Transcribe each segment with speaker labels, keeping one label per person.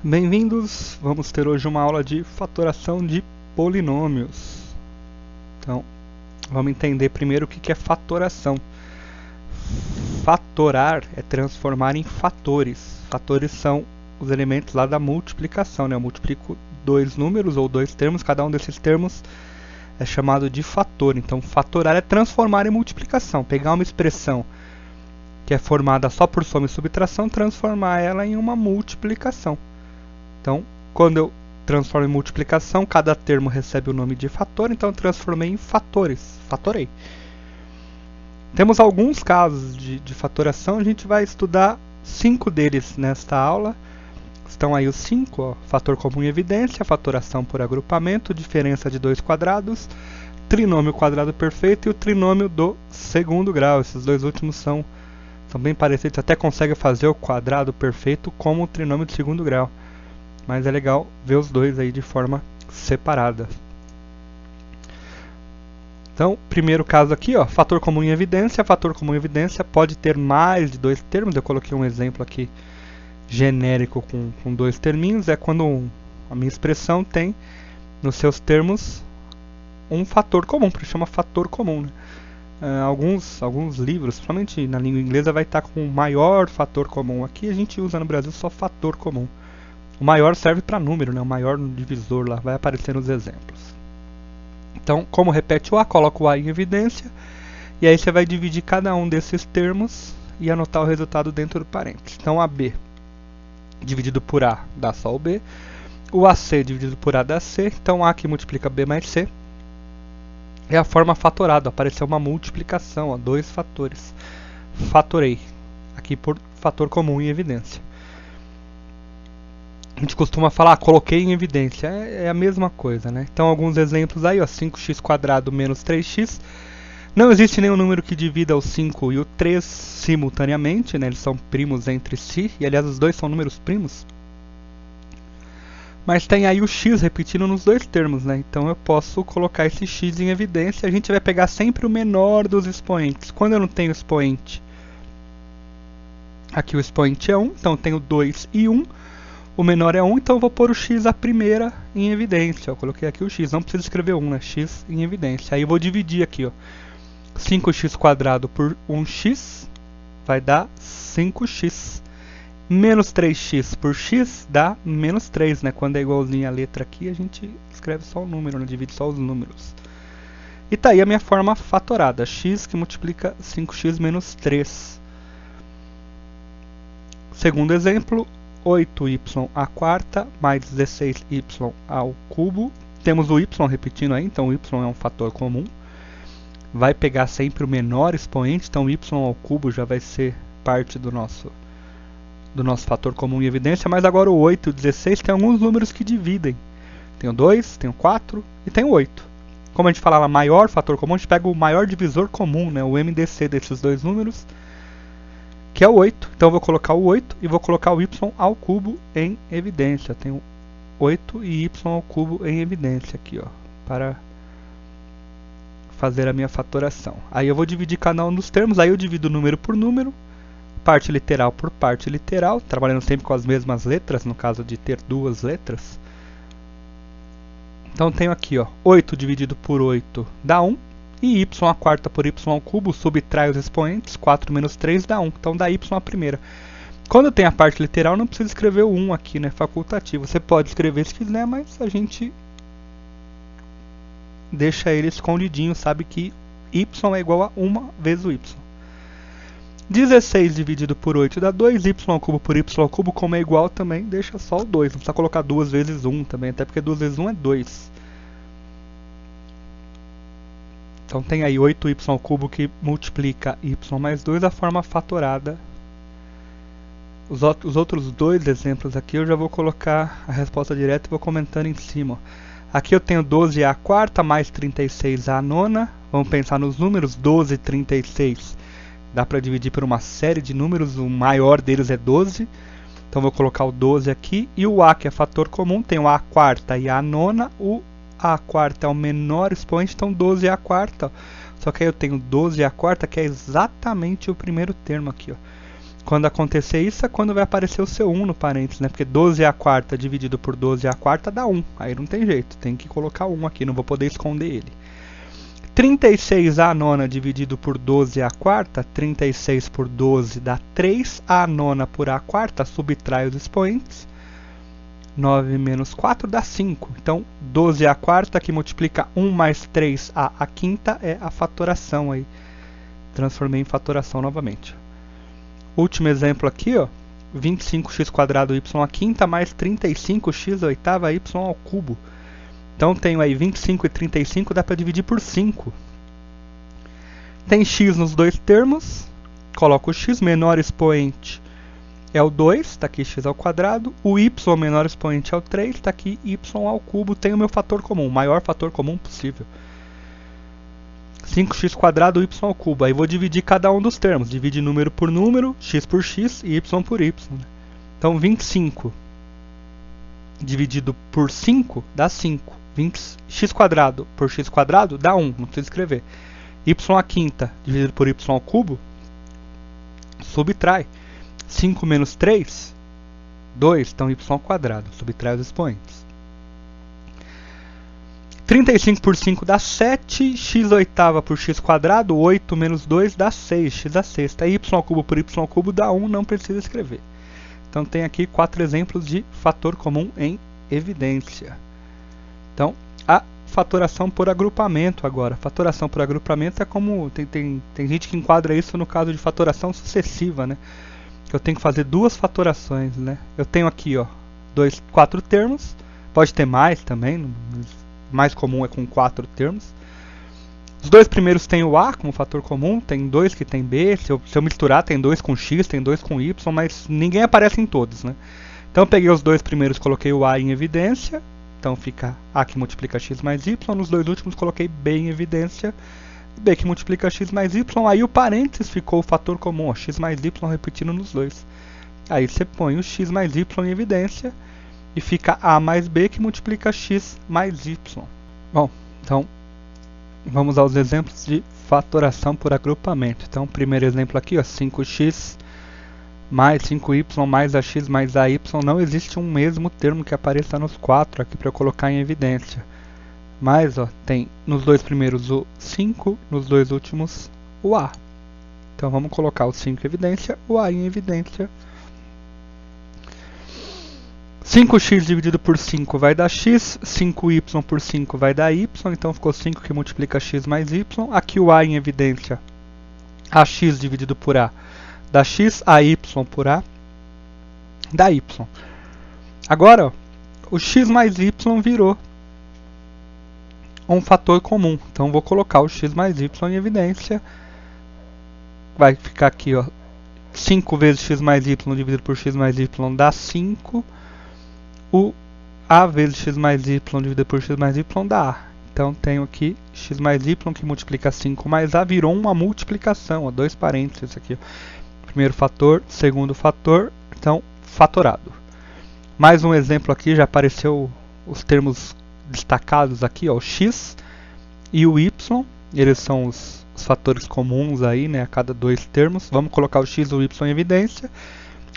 Speaker 1: Bem-vindos! Vamos ter hoje uma aula de fatoração de polinômios. Então, vamos entender primeiro o que é fatoração. Fatorar é transformar em fatores. Fatores são os elementos lá da multiplicação, né? Eu multiplico dois números ou dois termos, cada um desses termos é chamado de fator. Então, fatorar é transformar em multiplicação, pegar uma expressão que é formada só por soma e subtração, transformar ela em uma multiplicação. Então, quando eu transformo em multiplicação, cada termo recebe o nome de fator, então eu transformei em fatores, fatorei. Temos alguns casos de fatoração, a gente vai estudar 5 deles nesta aula. Estão aí os 5, fator comum em evidência, fatoração por agrupamento, diferença de dois quadrados, trinômio quadrado perfeito e o trinômio do segundo grau. Esses dois últimos são bem parecidos, até consegue fazer o quadrado perfeito como o trinômio de segundo grau. Mas é legal ver os dois aí de forma separada. Então, primeiro caso aqui, fator comum em evidência. Fator comum em evidência pode ter mais de dois termos. Eu coloquei um exemplo aqui genérico com dois terminhos. É quando a minha expressão tem nos seus termos um fator comum, porque chama fator comum, né? Alguns livros, principalmente na língua inglesa, vai estar com o maior fator comum. Aqui a gente usa no Brasil só fator comum. O maior serve para número, né? O maior divisor lá, vai aparecer nos exemplos. Então, como repete o A, coloca o A em evidência. E aí você vai dividir cada um desses termos e anotar o resultado dentro do parênteses. Então, AB dividido por A dá só o B. O AC dividido por A dá C. Então, A que multiplica B mais C. É a forma fatorada, apareceu uma multiplicação, dois fatores. Fatorei, aqui por fator comum em evidência. A gente costuma falar, coloquei em evidência, é a mesma coisa, né? Então, alguns exemplos aí, 5x² menos 3x. Não existe nenhum número que divida o 5 e o 3 simultaneamente, né? Eles são primos entre si, e aliás os dois são números primos. Mas tem aí o x repetindo nos dois termos, né? Então eu posso colocar esse x em evidência. A gente vai pegar sempre o menor dos expoentes. Quando eu não tenho expoente, aqui o expoente é 1, então eu tenho 2 e 1. O menor é 1, então eu vou pôr o x a primeira em evidência. Eu coloquei aqui o x, não preciso escrever 1, né? X em evidência. Aí eu vou dividir aqui, 5x² por 1x vai dar 5x. Menos 3x por x dá menos 3, né? Quando é igualzinho a letra aqui, a gente escreve só o número, né? Divide só os números. E tá aí a minha forma fatorada, x que multiplica 5x menos 3. Segundo exemplo, 8y à quarta mais 16y ao cubo. Temos o y repetindo aí, então o y é um fator comum. Vai pegar sempre o menor expoente, então y ao cubo já vai ser parte do nosso fator comum em evidência. Mas agora o 8 e o 16 tem alguns números que dividem. Tem o 2, tem o 4 e tem o 8. Como a gente falava maior fator comum, a gente pega o maior divisor comum, né? O MDC desses dois números, que é o 8. Então eu vou colocar o 8 e vou colocar o y ao cubo em evidência. Tenho 8 e y ao cubo em evidência aqui, para fazer a minha fatoração. Aí eu vou dividir cada um dos termos, aí eu divido número por número, parte literal por parte literal, trabalhando sempre com as mesmas letras, no caso de ter duas letras. Então tenho aqui, 8 dividido por 8 dá 1, e y à quarta por y ao cubo, subtrai os expoentes, 4 menos 3 dá 1, então dá y à primeira. Quando eu tenho a parte literal, não preciso escrever o 1 aqui, né, facultativo. Você pode escrever se quiser, mas a gente deixa ele escondidinho, sabe que y é igual a 1 vezes o y. 16 dividido por 8 dá 2, y ao cubo por y ao cubo, como é igual também, deixa só o 2. Não precisa colocar 2 vezes 1 também, até porque 2 vezes 1 é 2. Então tem aí 8y ao cubo que multiplica y mais 2, a forma fatorada. Os outros dois exemplos aqui eu já vou colocar a resposta direta e vou comentando em cima. Aqui eu tenho 12 à quarta mais 36 à nona. Vamos pensar nos números, 12 e 36. Dá para dividir por uma série de números, o maior deles é 12. Então vou colocar o 12 aqui. E o A, que é fator comum, tem o A quarta e a nona. O A quarta é o menor expoente, então 12 à quarta. Só que aí eu tenho 12 à quarta, que é exatamente o primeiro termo aqui. quando acontecer isso é quando vai aparecer o seu 1 no parênteses, né? Porque 12 à quarta dividido por 12 à quarta dá 1. Aí não tem jeito, tem que colocar 1 aqui, não vou poder esconder ele. 36 à nona dividido por 12 à quarta, 36 por 12 dá 3. A9 por a quarta, subtrai os expoentes. 9 menos 4 dá 5. Então, 12 à quarta que multiplica 1 mais 3 à quinta é a fatoração aí. Transformei em fatoração novamente. Último exemplo aqui, ó. 25x² y à quinta mais 35x oitava y ao cubo. Então, tenho aí 25 e 35, dá para dividir por 5. Tem x nos dois termos. Coloco o x, menor expoente é o 2, está aqui x ao quadrado. O y, menor expoente é o 3, está aqui y ao cubo. Tem o meu fator comum, o maior fator comum possível. 5x² y ao cubo. Aí vou dividir cada um dos termos. Divide número por número, x por x e y por y. Então 25 dividido por 5 dá 5. X² por x² dá 1, não precisa escrever. Y à quinta dividido por y ao cubo, subtrai. 5 menos 3, 2, então y ao quadrado, subtrai os expoentes. 35 por 5 dá 7, x oitava por x², 8 menos 2 dá 6, x à sexta. Y ao cubo por y ao cubo dá 1, não precisa escrever. Então tem aqui 4 exemplos de fator comum em evidência. Então, a fatoração por agrupamento agora. Fatoração por agrupamento é como... Tem gente que enquadra isso no caso de fatoração sucessiva, né? Eu tenho que fazer duas fatorações, né? Eu tenho aqui, ó, 4 termos. Pode ter mais também, mais comum é com 4 termos. Os dois primeiros tem o A como fator comum, tem 2 que tem B. Se eu misturar, tem 2 com X, tem 2 com Y, mas ninguém aparece em todos, né? Então eu peguei os dois primeiros, coloquei o A em evidência. Então fica A que multiplica X mais Y. Nos dois últimos coloquei B em evidência. B que multiplica x mais y, aí o parênteses ficou o fator comum, ó, x mais y repetindo nos dois. Aí você põe o x mais y em evidência e fica a mais b que multiplica x mais y. Bom, então vamos aos exemplos de fatoração por agrupamento. Então, primeiro exemplo aqui, ó, 5x mais 5y mais ax mais ay. Não existe um mesmo termo que apareça nos 4 aqui para eu colocar em evidência. Mas, ó, tem nos dois primeiros o 5, nos dois últimos o A. Então vamos colocar o 5 em evidência, o A em evidência. 5x dividido por 5 vai dar x, 5y por 5 vai dar y, então ficou 5 que multiplica x mais y. Aqui o A em evidência, ax dividido por A dá x, ay por A dá y. Agora, ó, o x mais y virou um fator comum, então vou colocar o x mais y em evidência. Vai ficar aqui, ó, 5 vezes x mais y dividido por x mais y dá 5. O a vezes x mais y dividido por x mais y dá a. Então tenho aqui x mais y que multiplica 5 mais a, virou uma multiplicação, ó, dois parênteses aqui, ó. Primeiro fator, segundo fator, então fatorado. Mais um exemplo aqui, já apareceu os termos destacados aqui, ó, o x e o y, eles são os fatores comuns aí, né, a cada dois termos. Vamos colocar o x e o y em evidência,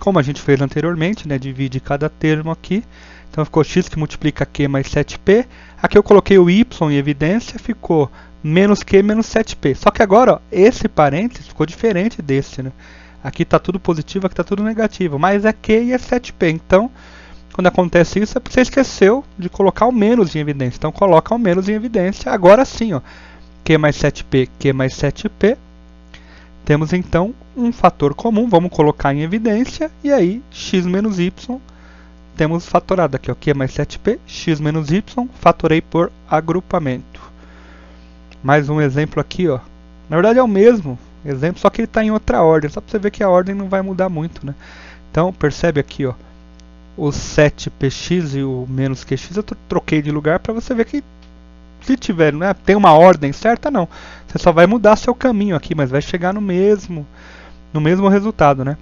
Speaker 1: como a gente fez anteriormente, né, divide cada termo aqui. Então ficou x que multiplica q mais 7p. Aqui eu coloquei o y em evidência, ficou menos q menos 7p. Só que agora, ó, esse parênteses ficou diferente desse, né? Aqui está tudo positivo, aqui está tudo negativo, mas é q e é 7p. Então, quando acontece isso, é porque você esqueceu de colocar o menos em evidência. Então, coloca o menos em evidência. Agora sim, ó, q mais 7p, q mais 7p. Temos, então, um fator comum. Vamos colocar em evidência. E aí, x menos y. Temos fatorado aqui, ó, q mais 7p, x menos y. Fatorei por agrupamento. Mais um exemplo aqui, ó. Na verdade, é o mesmo exemplo, só que ele está em outra ordem. Só para você ver que a ordem não vai mudar muito, né? Então, percebe aqui, ó. O 7px e o menos qx eu troquei de lugar para você ver que se tiver, né, tem uma ordem certa, não. Você só vai mudar seu caminho aqui, mas vai chegar no mesmo resultado, né?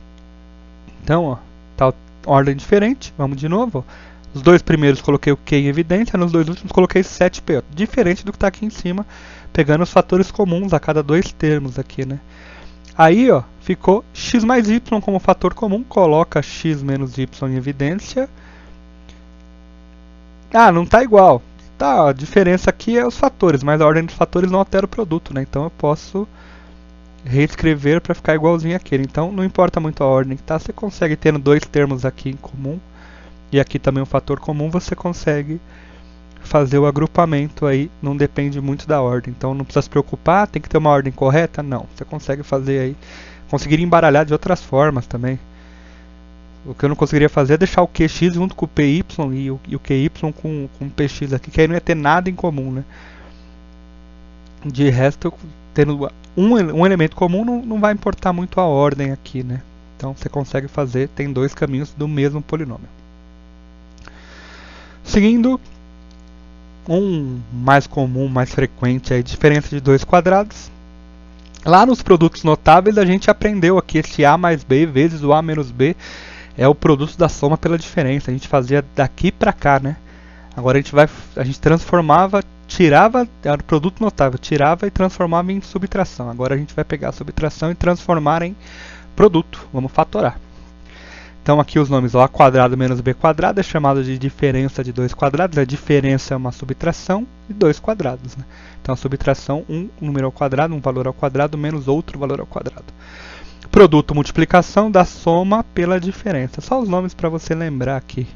Speaker 1: Então, ó, tá ordem diferente. Vamos de novo, ó. Os dois primeiros coloquei o q em evidência, nos dois últimos coloquei 7p, ó, diferente do que está aqui em cima, pegando os fatores comuns a cada dois termos aqui, né? Aí, ó, ficou x mais y como fator comum, coloca x menos y em evidência. Ah, não está igual. Tá, a diferença aqui é os fatores, mas a ordem dos fatores não altera o produto, né? Então eu posso reescrever para ficar igualzinho àquele. Então não importa muito a ordem que tá, você consegue tendo dois termos aqui em comum e aqui também um fator comum, você consegue fazer o agrupamento aí, não depende muito da ordem. Então não precisa se preocupar, tem que ter uma ordem correta? Não, você consegue fazer aí, conseguiria embaralhar de outras formas também. O que eu não conseguiria fazer é deixar o QX junto com o PY e o QY com o PX aqui, que aí não ia ter nada em comum, né? De resto, eu tendo um elemento comum não vai importar muito a ordem aqui, né? Então você consegue fazer, tem dois caminhos do mesmo polinômio. Seguindo, um mais comum, mais frequente, é a diferença de dois quadrados. Lá nos produtos notáveis a gente aprendeu aqui esse A mais B vezes o A menos B é o produto da soma pela diferença. A gente fazia daqui para cá, né? Agora a gente transformava, tirava, era o produto notável, tirava e transformava em subtração. Agora a gente vai pegar a subtração e transformar em produto. Vamos fatorar. Então aqui os nomes, A quadrado menos B quadrado é chamado de diferença de dois quadrados. A diferença é uma subtração de dois quadrados, né? Então a subtração, um número ao quadrado, um valor ao quadrado, menos outro valor ao quadrado. Produto, multiplicação da soma pela diferença. Só os nomes para você lembrar aqui.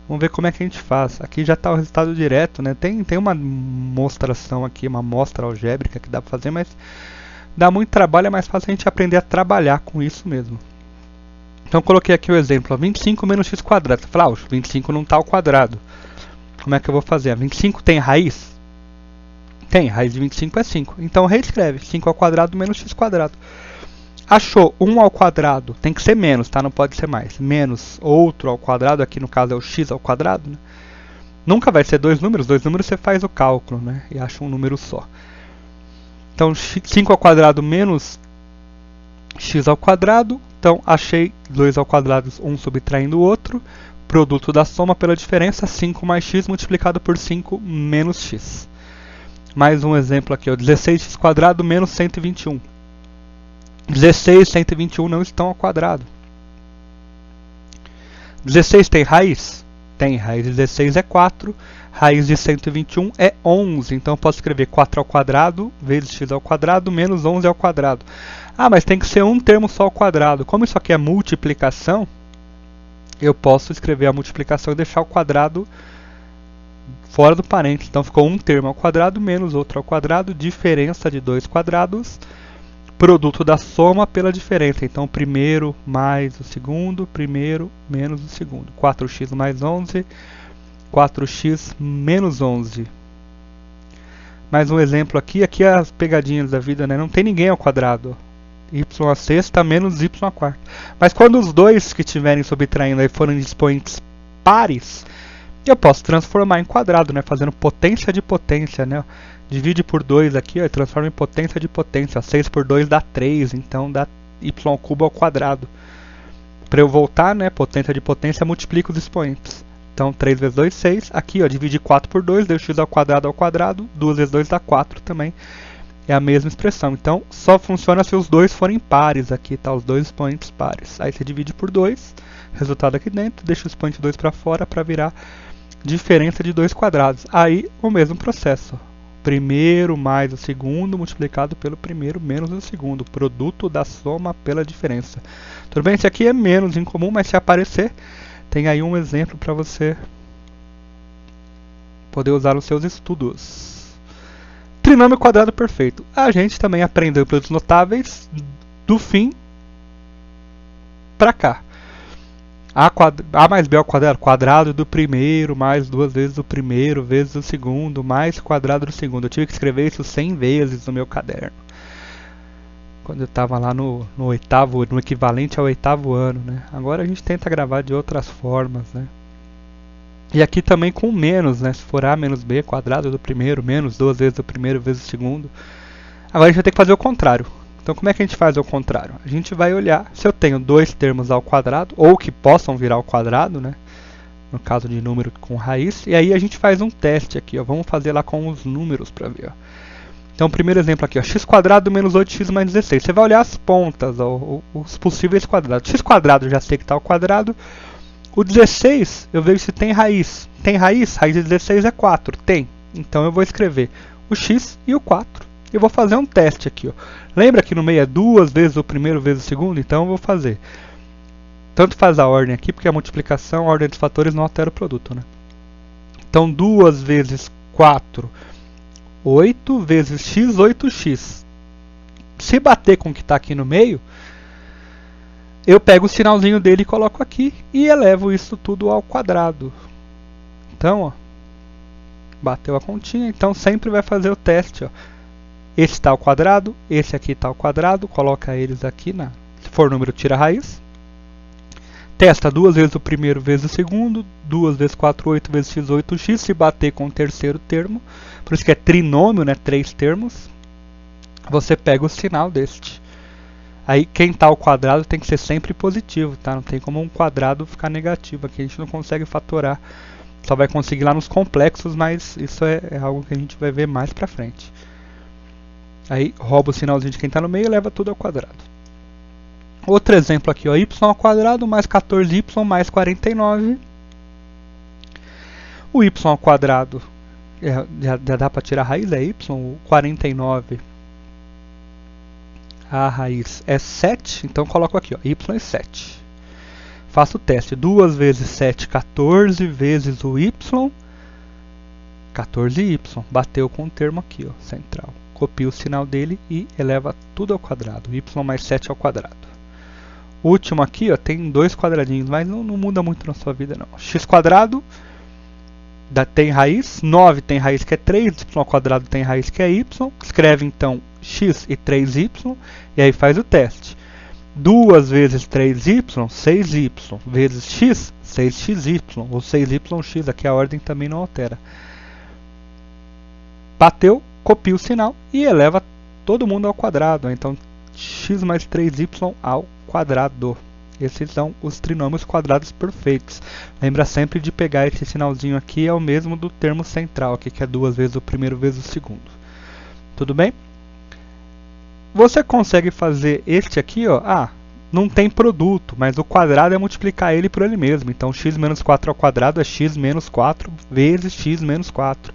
Speaker 1: Vamos ver como é que a gente faz. Aqui já está o resultado direto, né? Tem uma mostração aqui, uma amostra algébrica que dá para fazer, mas dá muito trabalho, é mais fácil a gente aprender a trabalhar com isso mesmo. Então eu coloquei aqui o exemplo, 25 menos x quadrado. Você fala, 25 não está ao quadrado. Como é que eu vou fazer? 25 tem raiz? Tem, raiz de 25 é 5. Então reescreve, 5 ao quadrado menos x quadrado. Achou 1 ao quadrado, tem que ser menos, tá? Não pode ser mais. Menos outro ao quadrado, aqui no caso é o x ao quadrado, né? Nunca vai ser dois números você faz o cálculo, né? E acha um número só. Então 5 ao quadrado menos x ao quadrado. Então achei 2 ao quadrado, um subtraindo o outro. Produto da soma pela diferença, 5 mais x multiplicado por 5 menos x. Mais um exemplo aqui, 16x quadrado menos 121. 16 e 121 não estão ao quadrado. 16 tem raiz? Tem, raiz de 16 é 4, raiz de 121 é 11. Então eu posso escrever 4 ao quadrado vezes x ao quadrado menos 11 ao quadrado. Ah, mas tem que ser um termo só ao quadrado. Como isso aqui é multiplicação, eu posso escrever a multiplicação e deixar o quadrado fora do parênteses. Então ficou um termo ao quadrado menos outro ao quadrado, diferença de dois quadrados. Produto da soma pela diferença. Então, primeiro mais o segundo, primeiro menos o segundo. 4x mais 11, 4x menos 11. Mais um exemplo aqui. Aqui é as pegadinhas da vida, né? Não tem ninguém ao quadrado. Y a sexta menos y a quarta. Mas quando os dois que estiverem subtraindo aí forem expoentes pares, eu posso transformar em quadrado, né? Fazendo potência de potência, né? Divide por 2 aqui, ó, e transforma em potência de potência. 6 por 2 dá 3, então dá y ao cubo ao quadrado. Para eu voltar, né, potência de potência, multiplico os expoentes. Então 3 vezes 2, 6. Aqui, ó, divide 4 por 2, deu x ao quadrado. 2 vezes 2 dá 4 também. É a mesma expressão. Então só funciona se os dois forem pares. Aqui tá os dois expoentes pares. Aí você divide por 2, resultado aqui dentro, deixa o expoente 2 para fora para virar diferença de dois quadrados. Aí o mesmo processo. Primeiro mais o segundo multiplicado pelo primeiro menos o segundo. Produto da soma pela diferença. Tudo bem? Esse aqui é menos incomum, mas se aparecer, tem aí um exemplo para você poder usar nos seus estudos. Trinômio quadrado perfeito. A gente também aprendeu pelos notáveis do fim para cá. A mais B ao quadrado, quadrado do primeiro, mais duas vezes o primeiro, vezes o segundo, mais quadrado do segundo. Eu tive que escrever isso 100 vezes no meu caderno. Quando eu estava lá no equivalente ao oitavo ano, né? Agora a gente tenta gravar de outras formas, né? E aqui também com menos, né? Se for A menos B, quadrado do primeiro, menos duas vezes o primeiro, vezes o segundo. Agora a gente vai ter que fazer o contrário. Então como é que a gente faz ao contrário? A gente vai olhar se eu tenho dois termos ao quadrado, ou que possam virar ao quadrado, né? No caso de número com raiz. E aí a gente faz um teste aqui, ó. Vamos fazer lá com os números para ver, ó. Então, primeiro exemplo aqui, ó, x² menos 8x mais 16. Você vai olhar as pontas, ó, os possíveis quadrados. x² já sei que está ao quadrado. O 16, eu vejo se tem raiz. Tem raiz? Raiz de 16 é 4. Tem. Então, eu vou escrever o x e o 4. Eu vou fazer um teste aqui. Ó. Lembra que no meio é 2 vezes o primeiro vezes o segundo? Então, eu vou fazer. Tanto faz a ordem aqui, porque a multiplicação, a ordem dos fatores não altera o produto, né? Então, 2 vezes 4... 8 vezes x, 8x. Se bater com o que está aqui no meio, eu pego o sinalzinho dele e coloco aqui e elevo isso tudo ao quadrado. Então, ó, bateu a continha, então sempre vai fazer o teste. Ó. Esse está ao quadrado, esse aqui está ao quadrado, coloca eles aqui, se for número, tira a raiz. Testa 2 vezes o primeiro vezes o segundo, 2 vezes 4, 8 vezes x, 8x, se bater com o terceiro termo, por isso que é trinômio, né, 3 termos, você pega o sinal deste. Aí quem está ao quadrado tem que ser sempre positivo, tá? Não tem como um quadrado ficar negativo, aqui a gente não consegue fatorar, só vai conseguir lá nos complexos, mas isso é algo que a gente vai ver mais pra frente. Aí rouba o sinalzinho de quem está no meio e leva tudo ao quadrado. Outro exemplo aqui, ó, y² mais 14y mais 49. O y², já dá para tirar a raiz, é y, o 49, a raiz é 7, então coloco aqui, ó, y é 7. Faço o teste, 2 vezes 7, 14, vezes o y, 14y, bateu com o termo aqui, ó, central. Copio o sinal dele e eleva tudo ao quadrado, y mais 7 ao quadrado. O último aqui, ó, tem 2 quadradinhos, mas não muda muito na sua vida não. x² tem raiz, 9 tem raiz que é 3, y² tem raiz que é y. Escreve então x e 3y e aí faz o teste. 2 vezes 3y, 6y, vezes x, 6xy, ou 6yx, aqui a ordem também não altera. Bateu, copia o sinal e eleva todo mundo ao quadrado. Então, x mais 3y ao quadrado. Esses são os trinômios quadrados perfeitos. Lembra sempre de pegar esse sinalzinho aqui, é o mesmo do termo central, aqui, que é 2 vezes o primeiro vezes o segundo. Tudo bem? Você consegue fazer este aqui, ó, não tem produto, mas o quadrado é multiplicar ele por ele mesmo. Então, x menos 4 ao quadrado é x menos 4 vezes x menos 4.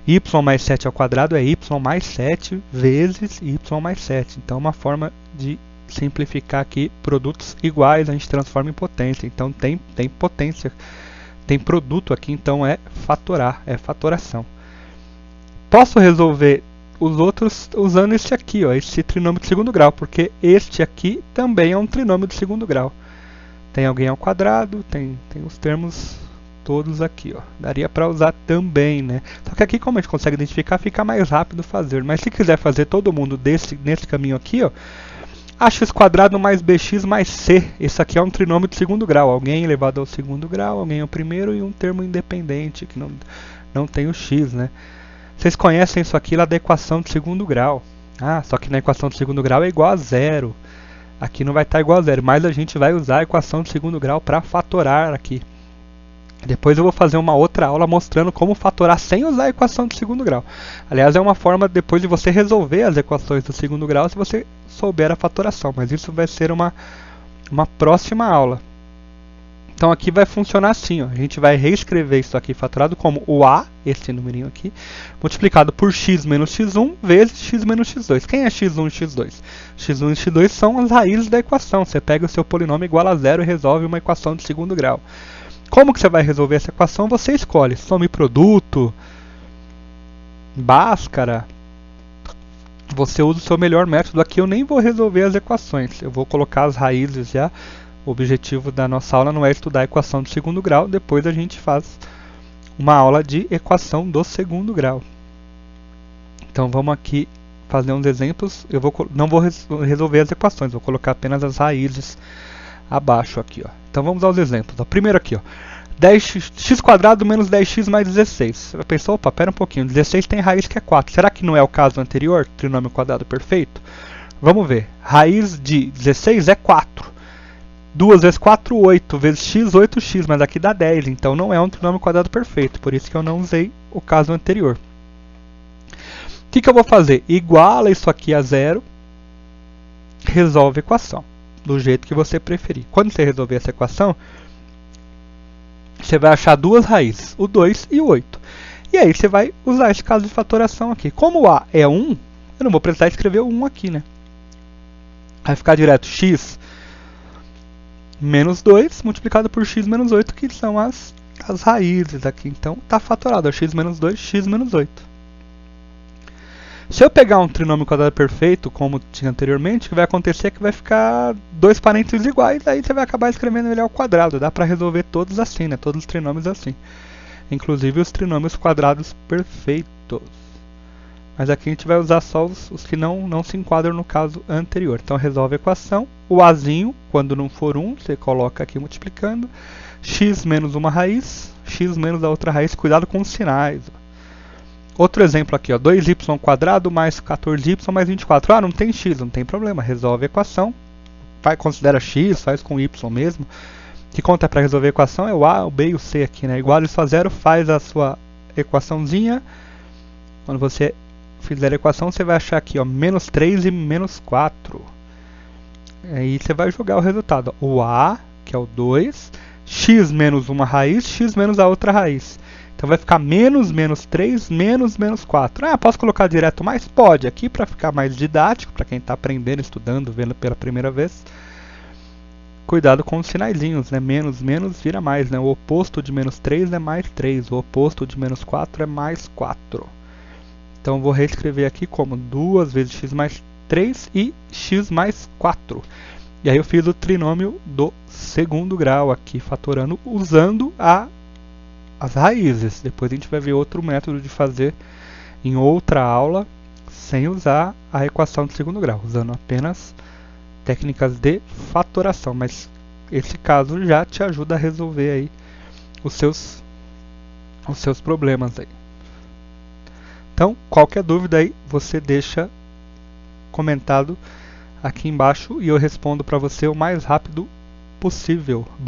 Speaker 1: Y mais 7 ao quadrado é y mais 7 vezes y mais 7. Então, uma forma de simplificar aqui, produtos iguais a gente transforma em potência. Então, tem potência, tem produto aqui, então é fatorar, é fatoração. Posso resolver os outros usando esse aqui, ó, esse trinômio de segundo grau, porque este aqui também é um trinômio de segundo grau. Tem alguém ao quadrado, tem os termos todos aqui, ó. Daria para usar também, né? Só que aqui, como a gente consegue identificar, fica mais rápido fazer. Mas se quiser fazer todo mundo nesse caminho aqui, ó, ax² mais bx mais c. Esse aqui é um trinômio de segundo grau. Alguém elevado ao segundo grau, alguém ao primeiro e um termo independente, que não tem o x, né? Vocês conhecem isso aqui lá da equação de segundo grau. Só que na equação de segundo grau é igual a zero. Aqui não vai estar igual a zero, mas a gente vai usar a equação de segundo grau para fatorar aqui. Depois eu vou fazer uma outra aula mostrando como fatorar sem usar a equação de segundo grau. Aliás, é uma forma depois de você resolver as equações do segundo grau se você souber a fatoração. Mas isso vai ser uma próxima aula. Então aqui vai funcionar assim, ó. A gente vai reescrever isso aqui fatorado como o A, esse numerinho aqui, multiplicado por x menos x1 vezes x menos x2. Quem é x1 e x2? x1 e x2 são as raízes da equação. Você pega o seu polinômio igual a zero e resolve uma equação de segundo grau. Como que você vai resolver essa equação? Você escolhe soma e produto, Bhaskara. Você usa o seu melhor método. Aqui eu nem vou resolver as equações. Eu vou colocar as raízes já. O objetivo da nossa aula não é estudar a equação do segundo grau. Depois a gente faz uma aula de equação do segundo grau. Então vamos aqui fazer uns exemplos. Eu não vou resolver as equações. Vou colocar apenas as raízes abaixo aqui, ó. Então vamos aos exemplos. Primeiro aqui, ó, 10x² menos 10x mais 16. Você pensou, opa, pera um pouquinho, 16 tem raiz que é 4. Será que não é o caso anterior, trinômio quadrado perfeito? Vamos ver. Raiz de 16 é 4. 2 vezes 4, 8. Vezes x, 8x, mas aqui dá 10. Então não é um trinômio quadrado perfeito. Por isso que eu não usei o caso anterior. O que eu vou fazer? Iguala isso aqui a zero, resolve a equação, do jeito que você preferir. Quando você resolver essa equação, você vai achar duas raízes, o 2 e o 8. E aí você vai usar esse caso de fatoração aqui. Como o A é 1, eu não vou precisar escrever o 1 aqui, né? Vai ficar direto x menos 2 multiplicado por x menos 8, que são as raízes aqui. Então está fatorado, é x menos 2, x menos 8. Se eu pegar um trinômio quadrado perfeito, como tinha anteriormente, o que vai acontecer é que vai ficar dois parênteses iguais, aí você vai acabar escrevendo ele ao quadrado. Dá para resolver todos assim, né? Todos os trinômios assim. Inclusive os trinômios quadrados perfeitos. Mas aqui a gente vai usar só os que não se enquadram no caso anterior. Então resolve a equação. O azinho, quando não for 1, você coloca aqui multiplicando. X menos uma raiz, x menos a outra raiz. Cuidado com os sinais. Outro exemplo aqui, ó, 2y² mais 14y mais 24. Ah, não tem x, não tem problema. Resolve a equação. Considera x, faz com y mesmo. O que conta para resolver a equação é o a, o b e o c aqui, né? Igual isso a zero, faz a sua equaçãozinha. Quando você fizer a equação, você vai achar aqui, ó, menos 3 e menos 4. Aí você vai jogar o resultado. Ó, o a, que é o 2, x menos uma raiz, x menos a outra raiz. Então vai ficar menos 3, menos 4. Ah, posso colocar direto mais? Pode. Aqui para ficar mais didático, para quem está aprendendo, estudando, vendo pela primeira vez. Cuidado com os sinaizinhos, né? Menos vira mais, né? O oposto de menos 3 é mais 3. O oposto de menos 4 é mais 4. Então vou reescrever aqui como 2 vezes x mais 3 e x mais 4. E aí eu fiz o trinômio do segundo grau aqui, fatorando usando as raízes. Depois a gente vai ver outro método de fazer em outra aula, sem usar a equação de segundo grau, usando apenas técnicas de fatoração. Mas esse caso já te ajuda a resolver aí os seus problemas aí. Então, qualquer dúvida aí, você deixa comentado aqui embaixo e eu respondo para você o mais rápido possível. Bom